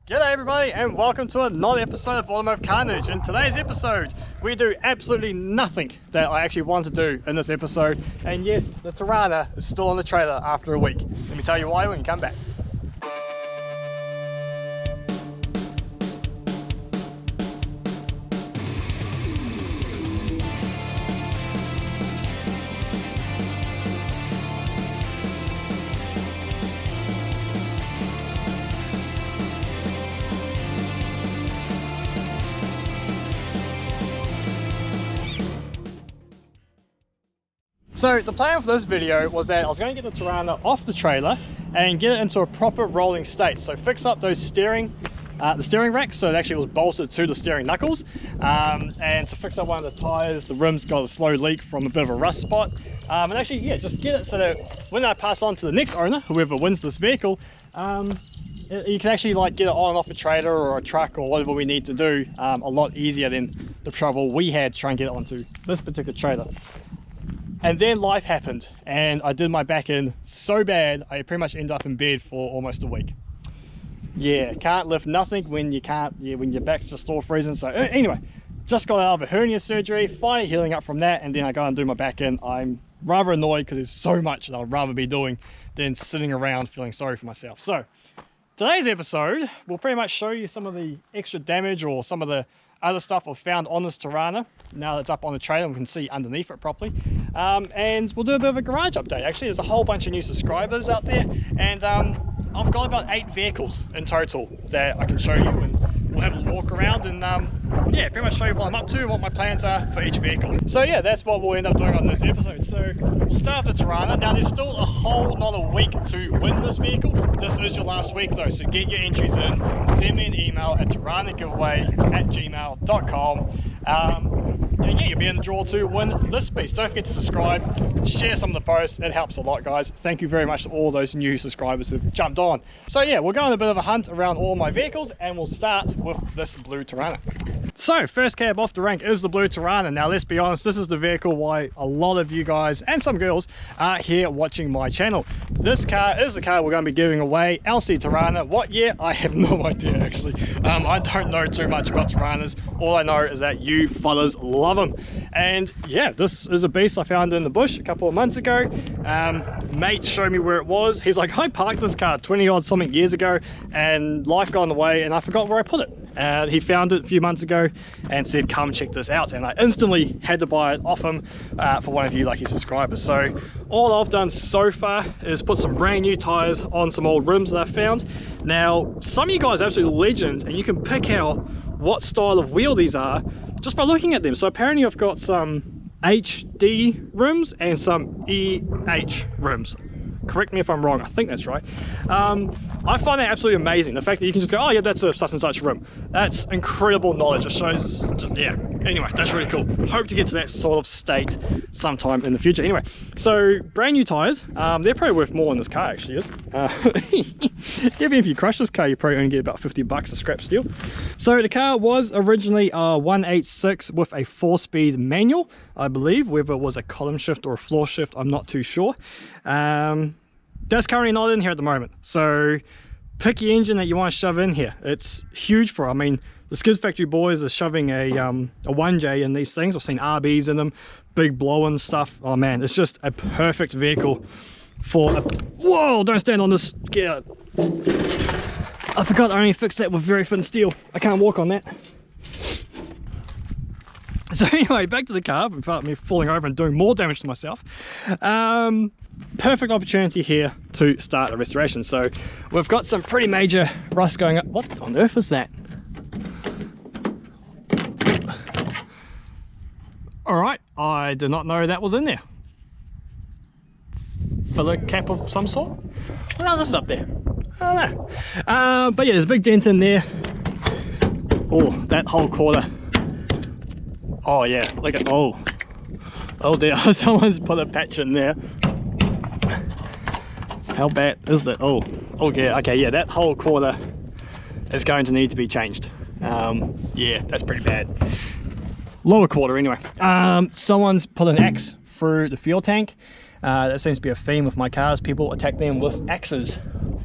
G'day everybody and welcome to another episode of Automotive Carnage. In today's episode we do absolutely nothing that I actually want to do in this episode, and yes, the Torana is still on the trailer after a week. Let me tell you why when you come back. So the plan for this video was that I was going to get the Torana off the trailer and get it into a proper rolling state. So fix up those the steering rack so it actually was bolted to the steering knuckles, and to fix up one of the tires. The rim's got a slow leak from a bit of a rust spot, and actually, yeah, just get it so that when I pass on to the next owner, whoever wins this vehicle, you can actually like get it on and off a trailer or a truck or whatever we need to do a lot easier than the trouble we had trying to get it onto this particular trailer. And then life happened and I did my back in so bad I pretty much ended up in bed for almost a week. Yeah, can't lift nothing when you can't, when your back's just all freezing. So anyway, just got out of a hernia surgery, finally healing up from that, and then I go and do my back in. I'm rather annoyed because there's so much that I'd rather be doing than sitting around feeling sorry for myself. So today's episode will pretty much show you some of the extra damage or some of the other stuff I've found on this Torana now that it's up on the trailer and we can see underneath it properly, and we'll do a bit of a garage update. Actually, there's a whole bunch of new subscribers out there, and I've got about 8 vehicles in total that I can show you, and we'll have a walk around and yeah, pretty much show you what I'm up to and what my plans are for each vehicle. So yeah, that's what we'll end up doing on this episode. So we'll start with the Torana. Now there's still a whole nother week to win this vehicle. This is your last week though, so get your entries in, send me an email at toranagiveaway@gmail.com. And yeah, you'll be in the draw to win this piece. Don't forget to subscribe, share some of the posts, it helps a lot, guys. Thank you very much to all those new subscribers who've jumped on. So yeah, we'll go on a bit of a hunt around all my vehicles and we'll start with this blue Torana. So first cab off the rank is the blue Torana. Now let's be honest, this is the vehicle why a lot of you guys and some girls are here watching my channel. This car is the car we're going to be giving away, LC Torana. What year? I have no idea actually. I don't know too much about Toranas. All I know is that you fellas love them. And yeah, this is a beast I found in the bush a couple of months ago. Mate showed me where it was. He's like, I parked this car 20 odd something years ago and life got in the way and I forgot where I put it. And he found it a few months ago and said, come check this out. And I instantly had to buy it off him for one of you lucky subscribers. So all I've done so far is put some brand new tires on some old rims that I found. Now, some of you guys are absolutely legends and you can pick out what style of wheel these are just by looking at them. So apparently I've got some HD rims and some EH rims. Correct me if I'm wrong, I think that's right. I find that absolutely amazing, the fact that you can just go, oh yeah, that's a such and such rim. That's incredible knowledge. It shows, yeah, anyway, that's really cool. Hope to get to that sort of state sometime in the future. Anyway, so brand new tires, they're probably worth more than this car actually is. Even if you crush this car, you probably only get about 50 bucks of scrap steel. So the car was originally a 186 with a 4-speed manual, I believe. Whether it was a column shift or a floor shift, I'm not too sure. That's currently not in here at the moment, so pick your engine that you want to shove in here. It's huge for, I mean, the Skid Factory boys are shoving a 1J in these things. I've seen RBs in them, big blow-in stuff. Oh man, it's just a perfect vehicle for a, whoa, don't stand on this, get out. I forgot I only fixed that with very thin steel. I can't walk on that. So anyway, back to the car without me falling over and doing more damage to myself. Perfect opportunity here to start a restoration. So we've got some pretty major rust going up. What on earth is that? All right, I did not know that was in there. Filler cap of some sort? What else is up there? I don't know. But yeah, there's a big dent in there. Oh, that whole quarter. Oh yeah, look at, oh dear, someone's put a patch in there. How bad is that? Oh yeah, okay, yeah, that whole quarter is going to need to be changed. Yeah, that's pretty bad. Lower quarter anyway. Someone's put an axe through the fuel tank. That seems to be a theme with my cars. People attack them with axes,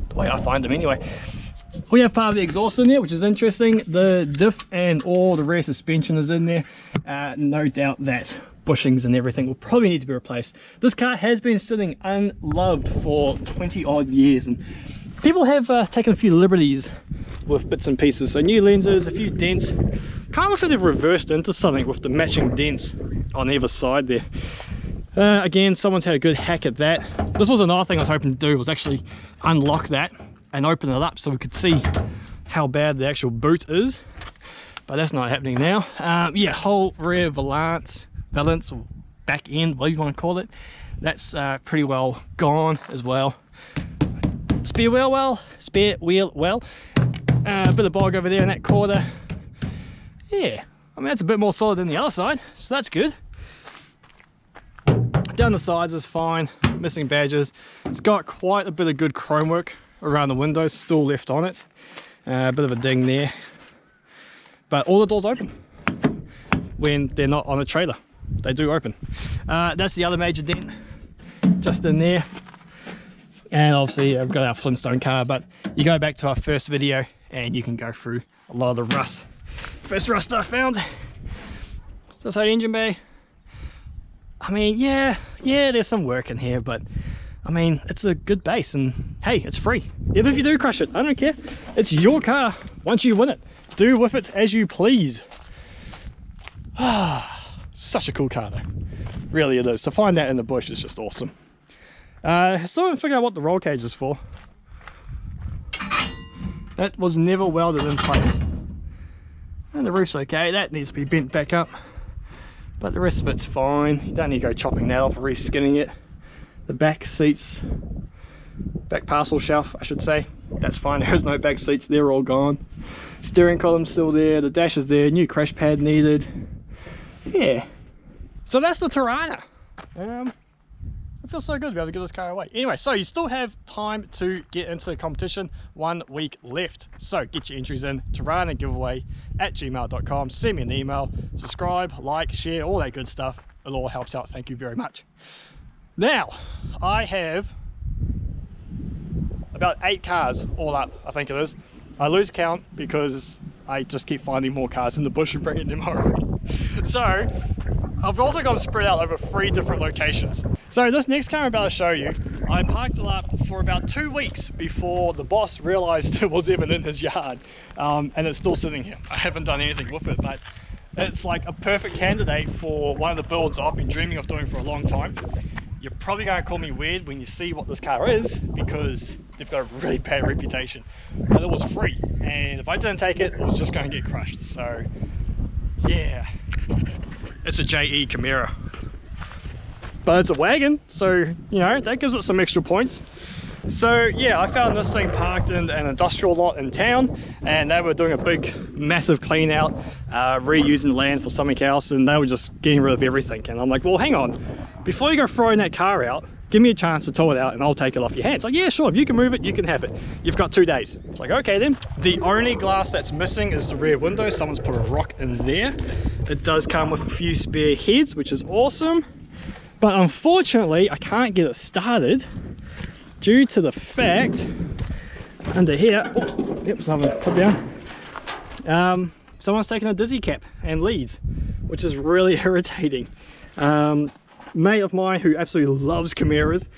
the way I find them anyway. We have part of the exhaust in there, which is interesting. The diff and all the rear suspension is in there. No doubt that bushings and everything will probably need to be replaced. This car has been sitting unloved for 20 odd years, and people have taken a few liberties with bits and pieces. So new lenses, a few dents. Kind of looks like they've reversed into something with the matching dents on either side there. Again, someone's had a good hack at that. This was another thing I was hoping to do, was actually unlock that and open it up so we could see how bad the actual boot is, but that's not happening now. Yeah, whole rear valance or back end, whatever you want to call it, that's pretty well gone as well. Spare wheel well, a bit of bog over there in that corner. Yeah, I mean that's a bit more solid than the other side, so that's good. Down the sides is fine, missing badges. It's got quite a bit of good chrome work around the windows still left on it. A bit of a ding there, but all the doors open when they're not on a trailer. They do open. That's the other major dent just in there. And obviously I've got our Flintstone car, but you go back to our first video and you can go through a lot of the rust. First rust I found. Still the engine bay. I mean, yeah, there's some work in here, but I mean, it's a good base, and hey, it's free. Even if you do crush it, I don't care. It's your car once you win it. Do with it as you please. Such a cool car though. Really it is. To find that in the bush is just awesome. Still haven't figured out what the roll cage is for. That was never welded in place. And the roof's okay. That needs to be bent back up. But the rest of it's fine. You don't need to go chopping that off or re-skinning it. The back seats, back parcel shelf I should say, that's fine. There's no back seats, they're all gone. Steering column's still there, the dash is there, new crash pad needed. Yeah. So that's the Torana. It feels so good to be able to give this car away. Anyway, so you still have time to get into the competition. 1 week left. So get your entries in, Torana giveaway at gmail.com. Send me an email, subscribe, like, share, all that good stuff. It all helps out. Thank you very much. Now, I have about 8 cars all up, I think it is. I lose count because I just keep finding more cars in the bush and bringing them home. So, I've also got them spread out over 3 different locations. So this next car I'm about to show you, I parked it up for about 2 weeks before the boss realized it was even in his yard. And it's still sitting here. I haven't done anything with it, but it's like a perfect candidate for one of the builds I've been dreaming of doing for a long time. You're probably going to call me weird when you see what this car is, because they've got a really bad reputation. But it was free, and if I didn't take it, it was just going to get crushed. So yeah, it's a JE Chimera. But it's a wagon, so you know, that gives it some extra points. So yeah, I found this thing parked in an industrial lot in town, and they were doing a big massive clean out, reusing land for something else, and they were just getting rid of everything. And I'm like, well, hang on, before you go throwing that car out, give me a chance to tow it out and I'll take it off your hands. Like, yeah, sure, if you can move it, you can have it. You've got 2 days. It's like, okay then. The only glass that's missing is the rear window. Someone's put a rock in there. It does come with a few spare heads, which is awesome. But unfortunately, I can't get it started due to the fact under here, oh, yep, something put down. Someone's taken a dizzy cap and leads, which is really irritating. Mate of mine who absolutely loves Chimeras,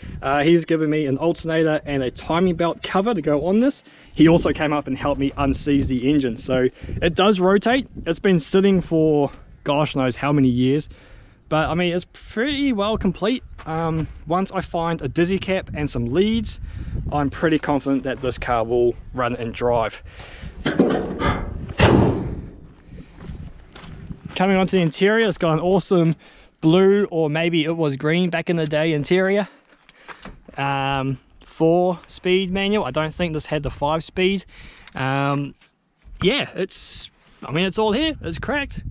he's given me an alternator and a timing belt cover to go on this. He also came up and helped me unseize the engine, so it does rotate. It's been sitting for gosh knows how many years, but I mean, it's pretty well complete. Once I find a dizzy cap and some leads, I'm pretty confident that this car will run and drive. Coming onto the interior, it's got an awesome blue, or maybe it was green back in the day, interior. 4-speed manual. I don't think this had the 5-speed. Yeah, I mean, it's all here. It's cracked.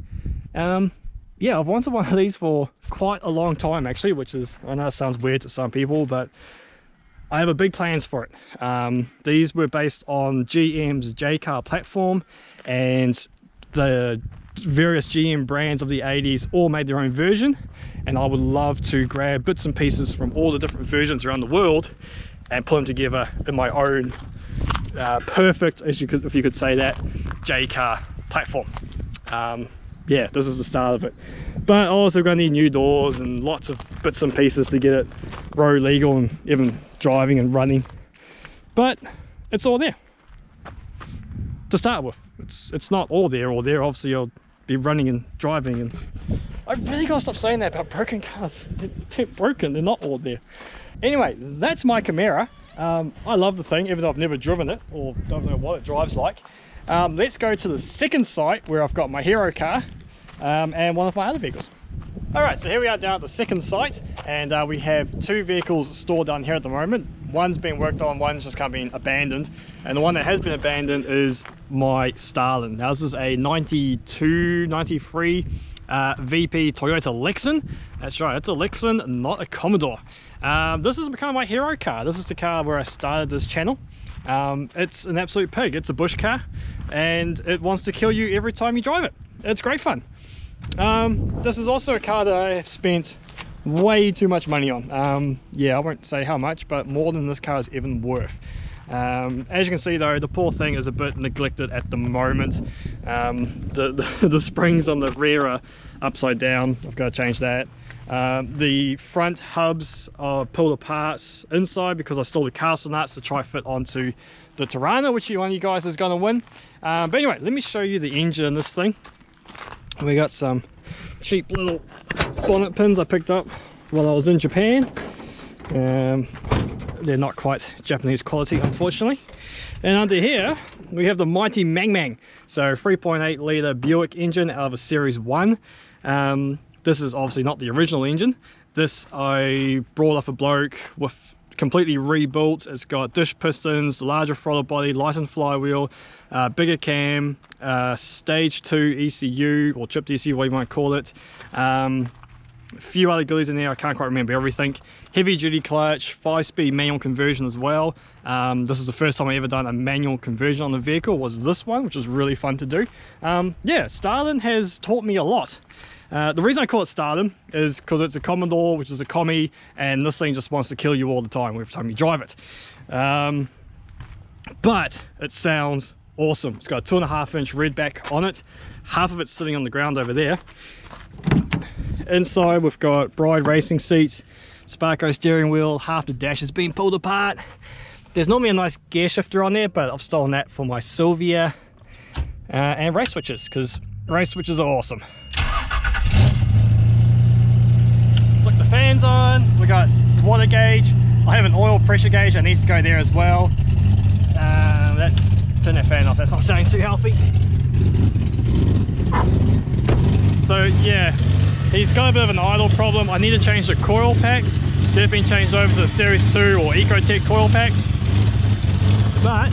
Yeah, I've wanted one of these for quite a long time actually, which is, I know it sounds weird to some people, but I have a big plans for it. These were based on GM's J-Car platform, and the various GM brands of the 80s all made their own version, and I would love to grab bits and pieces from all the different versions around the world and put them together in my own perfect, if you could say that, J car platform. Yeah, this is the start of it. But also gonna need new doors and lots of bits and pieces to get it road legal and even driving and running. But it's all there to start with. It's not all there. Obviously you'll be running and driving, and I really gotta stop saying that about broken cars. They're broken, they're not all there. Anyway, that's my Camaro. I love the thing, even though I've never driven it or don't know what it drives like. Let's go to the second site where I've got my hero car and one of my other vehicles. Alright, so here we are down at the second site, and we have two vehicles stored down here at the moment. One's been worked on, one's just kind of been abandoned, and the one that has been abandoned is my Starlin. Now this is a 92, 93 VP Toyota Lexan. That's right, it's a Lexan, not a Commodore. This is kind of my hero car. This is the car where I started this channel. It's an absolute pig. It's a bush car, and it wants to kill you every time you drive it. It's great fun. This is also a car that I have spent way too much money on. Yeah, I won't say how much, but more than this car is even worth. As you can see though, the poor thing is a bit neglected at the moment. The springs on the rear are upside down. I've got to change that. The front hubs are pulled apart inside because I stole the castle nuts to try fit onto the Torana, which one of you guys is going to win. But anyway, let me show you the engine in this thing. We got some cheap little bonnet pins I picked up while I was in Japan. They're not quite Japanese quality, unfortunately. And under here we have the mighty Mang Mang. So 3.8 litre Buick engine out of a Series 1. This is obviously not the original engine. This I brought off a bloke with completely rebuilt. It's got dish pistons, larger throttle body, lightened flywheel, bigger cam, stage 2 ECU or chipped ECU, what you might call it. A few other goodies in there, I can't quite remember everything. Heavy duty clutch, 5-speed manual conversion as well. This is the first time I ever done a manual conversion on the vehicle, was this one, which was really fun to do. Yeah, Starlin has taught me a lot. The reason I call it Starlin is because it's a Commodore, which is a commie, and this thing just wants to kill you all the time every time you drive it. But it sounds awesome. It's got a 2.5-inch redback on it. Half of it's sitting on the ground over there. Inside we've got Bride racing seats, Sparko steering wheel, half the dash has been pulled apart. There's normally a nice gear shifter on there, but I've stolen that for my Sylvia. And race switches, because race switches are awesome. Look, the fans on, we got water gauge. I have an oil pressure gauge that needs to go there as well. Let's turn that fan off, that's not sounding too healthy. So yeah, he's got a bit of an idle problem. I need to change the coil packs. They've been changed over to the Series 2 or Ecotech coil packs. But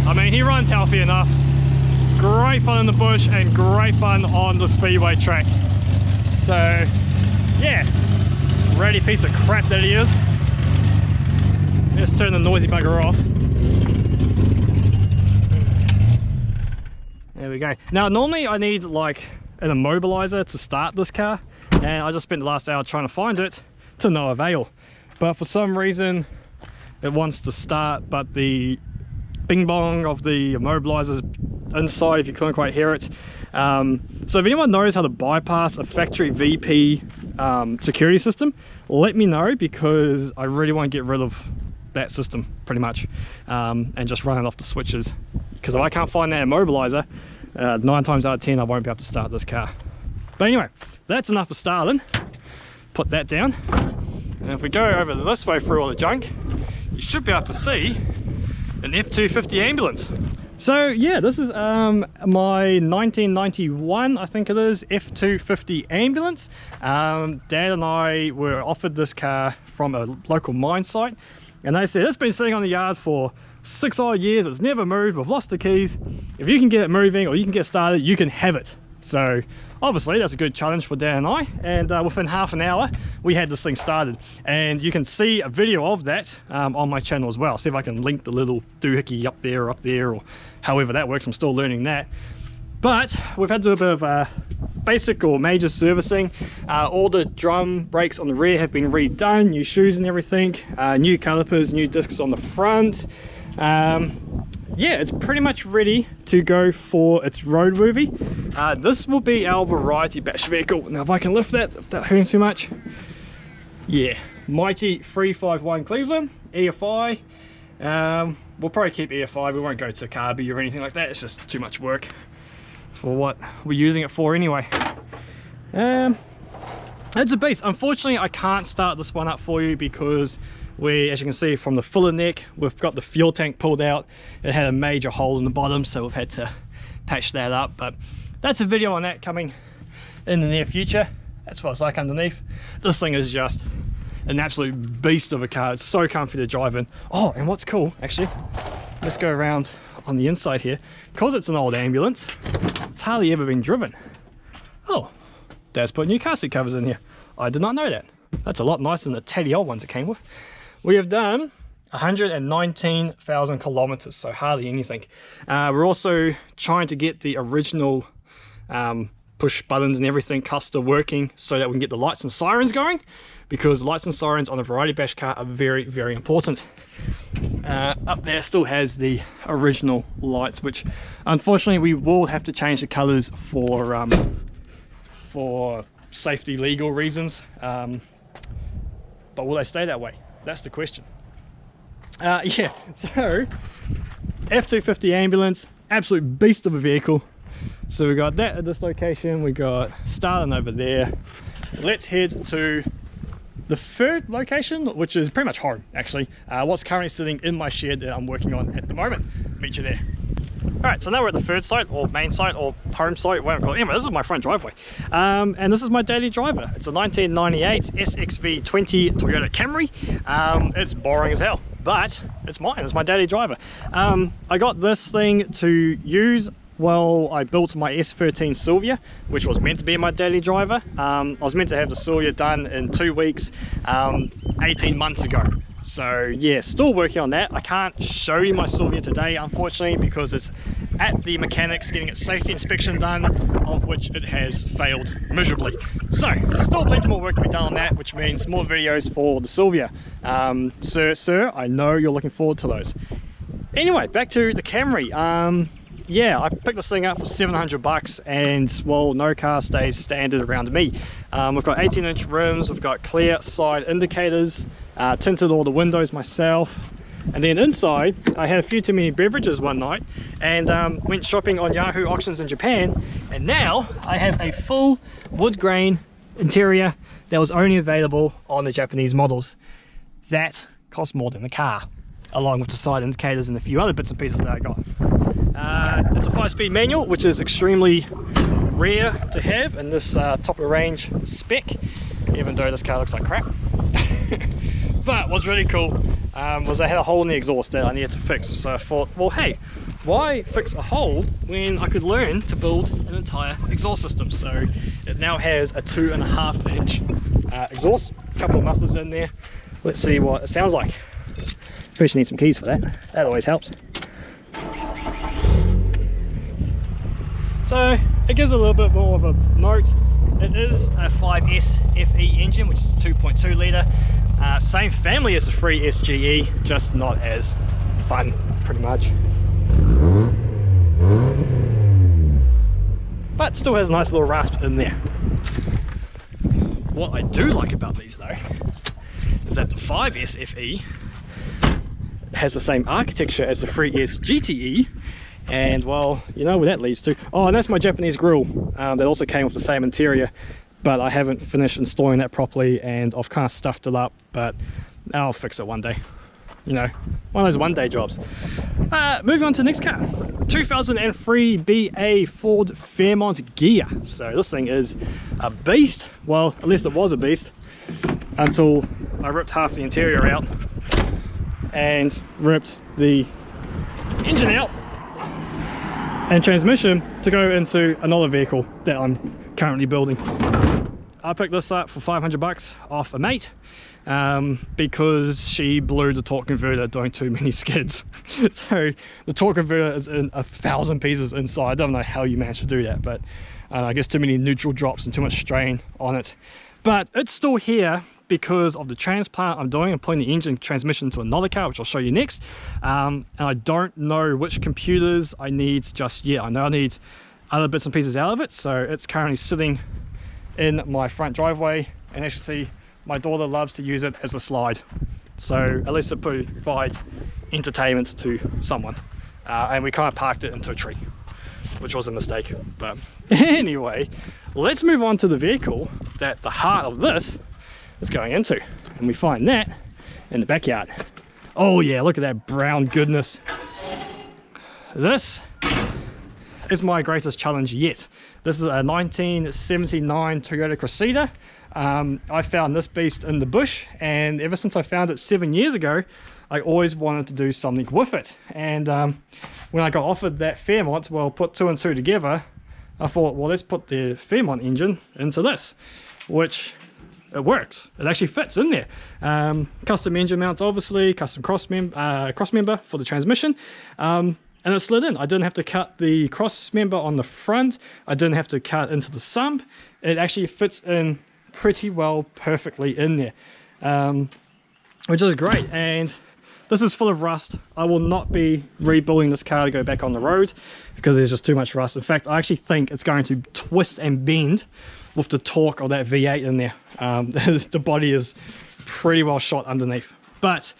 I mean, he runs healthy enough. Great fun in the bush and great fun on the speedway track. So yeah, ready piece of crap that he is. Let's turn the noisy bugger off. There we go. Now normally I need like an immobilizer to start this car, and I just spent the last hour trying to find it to no avail. But for some reason it wants to start, but the bing bong of the immobilizer inside, if you couldn't quite hear it. So if anyone knows how to bypass a factory VP security system, let me know, because I really want to get rid of that system pretty much, and just run it off the switches, because if I can't find that immobilizer, 9 times out of 10 I won't be able to start this car. But anyway, that's enough for Starlin. Put that down, and if we go over this way through all the junk, you should be able to see an F250 ambulance. So yeah, this is my 1991, I think it is, F250 ambulance. Dad and I were offered this car from a local mine site, and they said it's been sitting on the yard for 6 odd years, it's never moved, we've lost the keys. If you can get it moving or you can get started, you can have it. So obviously that's a good challenge for Dan and I, and within half an hour we had this thing started, and you can see a video of that on my channel as well. See if I can link the little doohickey up there or however that works, I'm still learning that. But we've had to do a bit of basic or major servicing. All the drum brakes on the rear have been redone, new shoes and everything, new calipers, new discs on the front. Yeah, it's pretty much ready to go for its roadworthy. This will be our variety batch vehicle. Now if I can lift that without hurting too much. Yeah, mighty 351 Cleveland EFI. We'll probably keep EFI, we won't go to carby or anything like that. It's just too much work for what we're using it for anyway. It's a beast. Unfortunately I can't start this one up for you because as you can see from the filler neck, we've got the fuel tank pulled out. It had a major hole in the bottom, so we've had to patch that up. But that's a video on that coming in the near future. That's what it's like underneath. This thing is just an absolute beast of a car. It's so comfy to drive in. Oh, and what's cool, actually, let's go around on the inside here. Because it's an old ambulance, it's hardly ever been driven. Oh, Dad's put new car seat covers in here. I did not know that. That's a lot nicer than the tatty old ones it came with. We have done 119,000 kilometers, so hardly anything. We're also trying to get the original push buttons and everything custom working so that we can get the lights and sirens going, because lights and sirens on a variety bash car are very, very important. Up there still has the original lights, which unfortunately we will have to change the colors for safety legal reasons. But will they stay that way? That's the question. Yeah, so F-250 ambulance, absolute beast of a vehicle. So we got that at this location, we got Starlin over there. Let's head to the third location, which is pretty much home actually. What's currently sitting in my shed that I'm working on at the moment. Meet you there. Alright, so now we're at the third site, or main site, or home site, whatever you call it. Anyway, this is my front driveway. And this is my daily driver. It's a 1998 SXV20 Toyota Camry. It's boring as hell, but it's mine, it's my daily driver. I got this thing to use while I built my S13 Silvia, which was meant to be my daily driver. I was meant to have the Silvia done in 2 weeks, 18 months ago. So yeah, still working on that. I can't show you my Silvia today, unfortunately, because it's at the mechanics getting its safety inspection done, of which it has failed miserably. So still plenty more work to be done on that, which means more videos for the Silvia. Sir, I know you're looking forward to those. Anyway, back to the Camry. Yeah, I picked this thing up for 700 bucks, and well, no car stays standard around me. We've got 18-inch rims, we've got clear side indicators, tinted all the windows myself, and then inside I had a few too many beverages one night and went shopping on Yahoo auctions in Japan, and now I have a full wood grain interior that was only available on the Japanese models. That cost more than the car, along with the side indicators and a few other bits and pieces that I got. It's a 5-speed manual, which is extremely rare to have in this top of the range spec, even though this car looks like crap. But what's really cool was I had a hole in the exhaust that I needed to fix, so I thought, well hey, why fix a hole when I could learn to build an entire exhaust system? So it now has a 2.5-inch exhaust, a couple of mufflers in there. Let's see what it sounds like. First you need some keys for that, that always helps. So it gives a little bit more of a note. It is a 5S FE engine, which is a 2.2 litre. Same family as the 3S GE, just not as fun, pretty much. But still has a nice little rasp in there. What I do like about these though, is that the 5S FE has the same architecture as the 3S GTE. And well, you know where that leads to. Oh, and that's my Japanese grille that also came with the same interior, but I haven't finished installing that properly, and I've kind of stuffed it up, but I'll fix it one day. You know, one of those one-day jobs. Moving on to the next car, 2003 BA Ford Fairmont Ghia. So this thing is a beast. Well, at least it was a beast until I ripped half the interior out and ripped the engine out and transmission to go into another vehicle that I'm currently building. I picked this up for 500 bucks off a mate. because she blew the torque converter doing too many skids. So the torque converter is in 1,000 pieces inside. I don't know how you managed to do that, but I guess too many neutral drops and too much strain on it. But it's still here because of the transplant I'm doing. I'm putting the engine transmission into another car, which I'll show you next. And I don't know which computers I need just yet. I know I need other bits and pieces out of it, so it's currently sitting in my front driveway. And as you see, my daughter loves to use it as a slide, so at least it provides entertainment to someone. And we kind of parked it into a tree, which was a mistake. But anyway, let's move on to the vehicle that the heart of this is going into, and we find that in the backyard. Oh yeah, look at that brown goodness. This is my greatest challenge yet. This is a 1979 Toyota Crusader. I found this beast in the bush, and ever since I found it 7 years ago, I always wanted to do something with it. And when I got offered that Fairmont, well, put two and two together, I thought, well, let's put the Fairmont engine into this, which it works. It actually fits in there. Custom engine mounts, obviously, custom cross member for the transmission. And it slid in. I didn't have to cut the cross member on the front. I didn't have to cut into the sump. It actually fits in pretty well, perfectly in there, which is great. And this is full of rust. I will not be rebuilding this car to go back on the road because there's just too much rust. In fact, I actually think it's going to twist and bend with the torque of that V8 in there. The body is pretty well shot underneath. But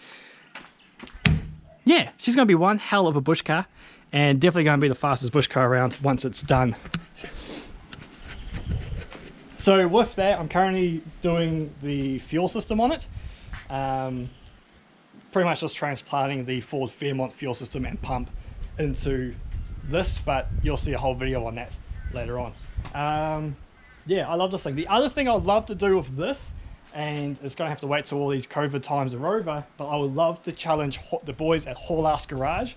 yeah, she's going to be one hell of a bush car, and definitely going to be the fastest bush car around once it's done. So with that, I'm currently doing the fuel system on it. Pretty much just transplanting the Ford Fairmont fuel system and pump into this, but you'll see a whole video on that later on. Yeah, I love this thing. The other thing I'd love to do with this, and it's going to have to wait till all these COVID times are over, but I would love to challenge the boys at Haul Ass Garage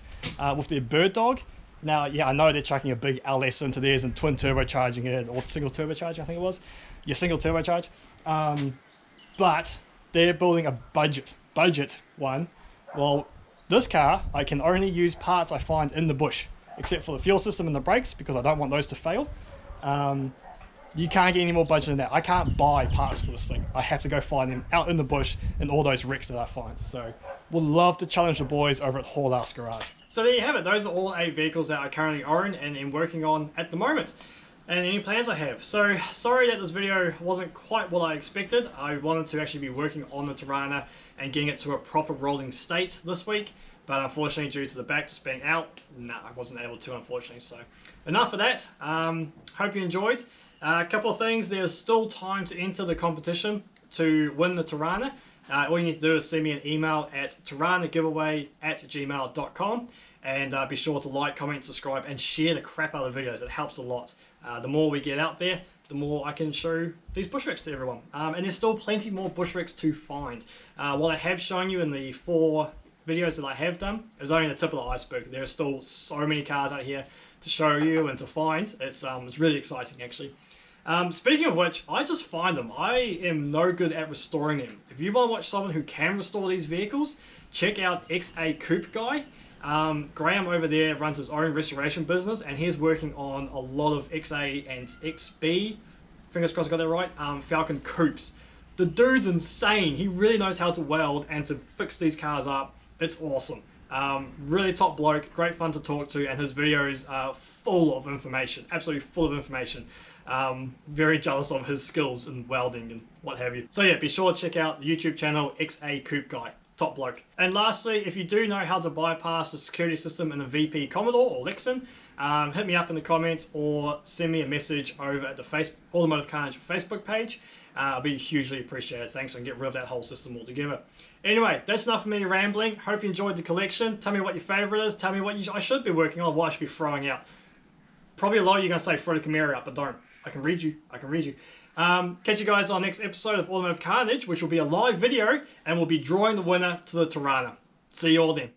with their Bird Dog. Now, yeah, I know they're chucking a big LS into theirs and twin turbocharging it, or single turbocharge, I think it was. Yeah, single turbocharge. But they're building a budget one. Well, this car, I can only use parts I find in the bush, except for the fuel system and the brakes, because I don't want those to fail. You can't get any more budget than that. I can't buy parts for this thing. I have to go find them out in the bush in all those wrecks that I find. So we'll love to challenge the boys over at Haul Ass Garage. So there you have it. Those are all 8 vehicles that I currently own and am working on at the moment, and any plans I have. So sorry that this video wasn't quite what I expected. I wanted to actually be working on the Torana and getting it to a proper rolling state this week, but unfortunately due to the back just being out, I wasn't able to, unfortunately. So enough of that. Hope you enjoyed. A couple of things. There's still time to enter the competition to win the Torana. All you need to do is send me an email at toranagiveaway@gmail.com, and be sure to like, comment, subscribe, and share the crap out of the videos. It helps a lot. The more we get out there, the more I can show these bush wrecks to everyone. And there's still plenty more bush wrecks to find. What I have shown you in the 4 videos that I have done is only the tip of the iceberg. There are still so many cars out here to show you and to find. It's really exciting, actually. Speaking of which, I just find them. I am no good at restoring them. If you want to watch someone who can restore these vehicles, check out XA Coupe Guy. Graham over there runs his own restoration business, and he's working on a lot of XA and XB, fingers crossed I got that right, Falcon Coupes. The dude's insane. He really knows how to weld and to fix these cars up. It's awesome. Really top bloke, great fun to talk to, and his videos are full of information, absolutely full of information. Very jealous of his skills in welding and what have you. So yeah, be sure to check out the YouTube channel XA Coupe Guy. Top bloke. And lastly, if you do know how to bypass the security system in a VP Commodore or Lexan, hit me up in the comments or send me a message over at the Automotive Carnage Facebook page. I'll be hugely appreciated. Thanks, and get rid of that whole system altogether. Anyway, that's enough of me rambling. Hope you enjoyed the collection. Tell me what your favorite is. Tell me what I should be working on, what I should be throwing out. Probably a lot of you are going to say throw the Camaro out, but don't. I can read you. I can read you. Catch you guys on the next episode of Automotive Carnage, which will be a live video, and we'll be drawing the winner to the Torana. See you all then.